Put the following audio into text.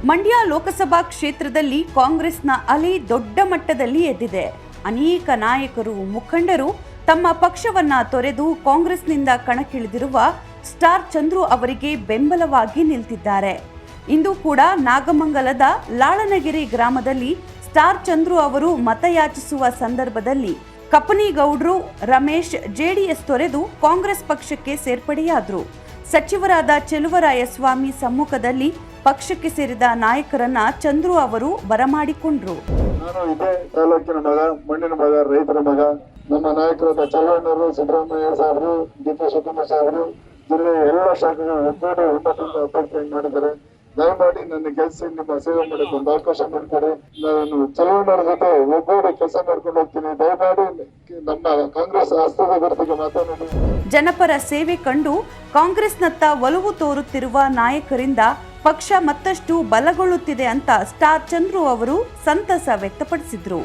ಮಂಡ್ಯ ಲೋಕಸಭಾ ಕ್ಷೇತ್ರದಲ್ಲಿ ಕಾಂಗ್ರೆಸ್ನ ಅಲೆ ದೊಡ್ಡ ಮಟ್ಟದಲ್ಲಿ ಎದ್ದಿದೆ. ಅನೇಕ ನಾಯಕರು, ಮುಖಂಡರು ತಮ್ಮ ಪಕ್ಷವನ್ನ ತೊರೆದು ಕಾಂಗ್ರೆಸ್ನಿಂದ ಕಣಕ್ಕಿಳಿದಿರುವ ಸ್ಟಾರ್ ಚಂದ್ರು ಅವರಿಗೆ ಬೆಂಬಲವಾಗಿ ನಿಂತಿದ್ದಾರೆ. ಇಂದು ಕೂಡ ನಾಗಮಂಗಲದ ಲಾಳನಗಿರಿ ಗ್ರಾಮದಲ್ಲಿ ಸ್ಟಾರ್ ಚಂದ್ರು ಅವರು ಮತಯಾಚಿಸುವ ಸಂದರ್ಭದಲ್ಲಿ ಕಪ್ಪನಿಗೌಡ್ರು ರಮೇಶ್ ಜೆಡಿಎಸ್ ತೊರೆದು ಕಾಂಗ್ರೆಸ್ ಪಕ್ಷಕ್ಕೆ ಸೇರ್ಪಡೆಯಾದರು. ಸಚಿವರಾದ ಚೆಲುವರಾಯಸ್ವಾಮಿ ಸಮ್ಮುಖದಲ್ಲಿ ಪಕ್ಷಕ್ಕೆ ಸೇರಿದ ನಾಯಕರನ್ನ ಚಂದ್ರು ಅವರು ಬರಮಾಡಿಕೊಂಡ್ರು. ನಾನು ಇದೇ ತಾಲೂಕಿನ ಮಗ, ಮಣ್ಣಿನ ಮಗ, ರೈತರ ಮಗ. ನಮ್ಮ ನಾಯಕರಾದ ಚಲುವಣ್ಣರು, ಸಿದ್ದರಾಮಯ್ಯ ಸಾಹೇಬರು, ಡಿ.ಕೆ. ಶಿವಕುಮಾರ್ ಸಾಹೇಬರು ಜಿಲ್ಲೆಯ ಎಲ್ಲ ಶಾಖೆಗಳು ಒಗ್ಗೂಡಿ ಉನ್ನತದಿಂದ ಅಭ್ಯರ್ಥಿಯನ್ನು ಮಾಡಿದ್ದಾರೆ. ದಯಮಾಡಿ ನನ್ನ ಕೆಲಸ ನಿಮ್ಮ ಸೇವೆ ಮಾಡಕ್ಕೆ ಒಂದು ಅವಕಾಶ ಮಾಡಿಕೊಡಿ. ನಾನು ಚಲುವಣ್ಣರ ಜೊತೆ ಒಗ್ಗೂಡಿ ಕೆಲಸ ಮಾಡ್ಕೊಂಡು ಹೋಗ್ತೀನಿ. ದಯಮಾಡಿ ನಮ್ಮ ಕಾಂಗ್ರೆಸ್ ಹಸ್ತದ ಗುರುತಿಗೆ ಮಾತನಾಡಿ. ಜನಪರ ಸೇವೆ ಕಂಡು ಕಾಂಗ್ರೆಸ್ನತ್ತ ಒಲವು ತೋರುತ್ತಿರುವ ನಾಯಕರಿಂದ ಪಕ್ಷ ಮತ್ತಷ್ಟು ಬಲಗೊಳ್ಳುತ್ತಿದೆ ಅಂತ ಸ್ಟಾರ್ ಚಂದ್ರು ಅವರು ಸಂತಸ ವ್ಯಕ್ತಪಡಿಸಿದ್ರು.